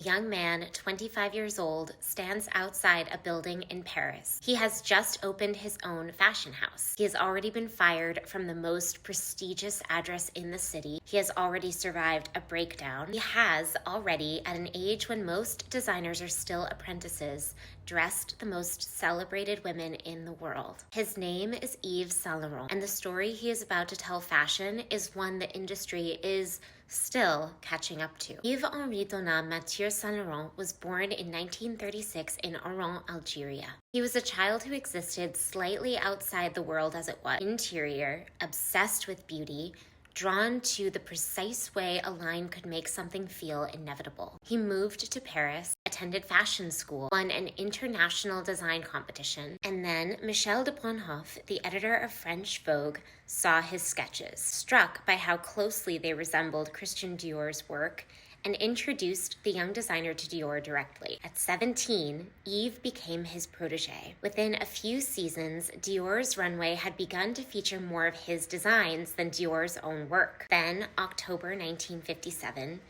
A young man, 25 years old, stands outside a building in Paris. He has just opened his own fashion house. He has already been fired from the most prestigious address in the city. He has already survived a breakdown. He has already, at an age when most designers are still apprentices, dressed the most celebrated women in the world. His name is Yves Saint Laurent, and the story he is about to tell fashion is one the industry is still catching up to. Yves-Henri Donat Mathieu Saint Laurent was born in 1936 in Oran, Algeria. He was a child who existed slightly outside the world as it was. Interior, obsessed with beauty, drawn to the precise way a line could make something feel inevitable. He moved to Paris, attended fashion school, won an international design competition, and then Michel de Brunhoff, the editor of French Vogue, saw his sketches, struck by how closely they resembled Christian Dior's work, and introduced the young designer to Dior directly. At 17, Yves became his protege. Within a few seasons, Dior's runway had begun to feature more of his designs than Dior's own work. Then, October 1957,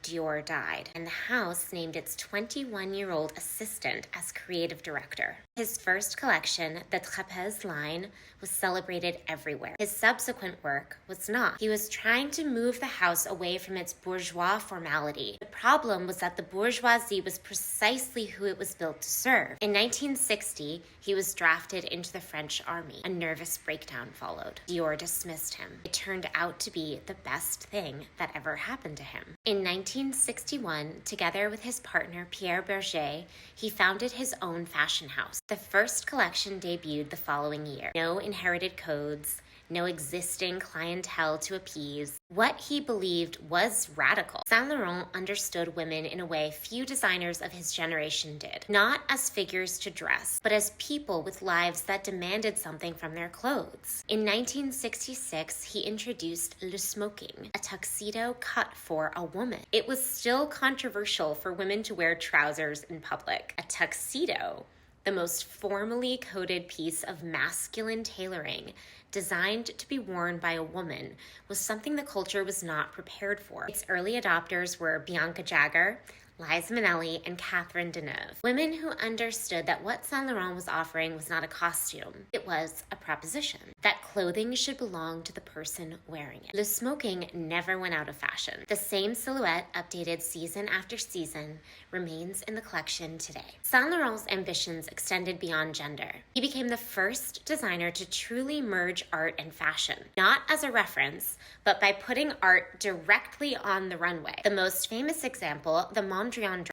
Dior died, and the house named its 21-year-old assistant as creative director. His first collection, the Trapèze line, was celebrated everywhere. His subsequent work was not. He was trying to move the house away from its bourgeois formality. The problem was that the bourgeoisie was precisely who it was built to serve. In 1960, he was drafted into the French army. A nervous breakdown followed. Dior dismissed him. It turned out to be the best thing that ever happened to him. In 1961, together with his partner Pierre Berger, he founded his own fashion house. The first collection debuted the following year. No inherited codes, no existing clientele to appease. What he believed was radical. Saint Laurent understood women in a way few designers of his generation did. Not as figures to dress, but as people with lives that demanded something from their clothes. In 1966, he introduced le smoking, a tuxedo cut for a woman. It was still controversial for women to wear trousers in public. A tuxedo, the most formally coded piece of masculine tailoring, designed to be worn by a woman, was something the culture was not prepared for. Its early adopters were Bianca Jagger, Liza Minnelli, and Catherine Deneuve. Women who understood that what Saint Laurent was offering was not a costume, it was a proposition. That clothing should belong to the person wearing it. Le smoking never went out of fashion. The same silhouette, updated season after season, remains in the collection today. Saint Laurent's ambitions extended beyond gender. He became the first designer to truly merge art and fashion, not as a reference, but by putting art directly on the runway. The most famous example, the Mondrian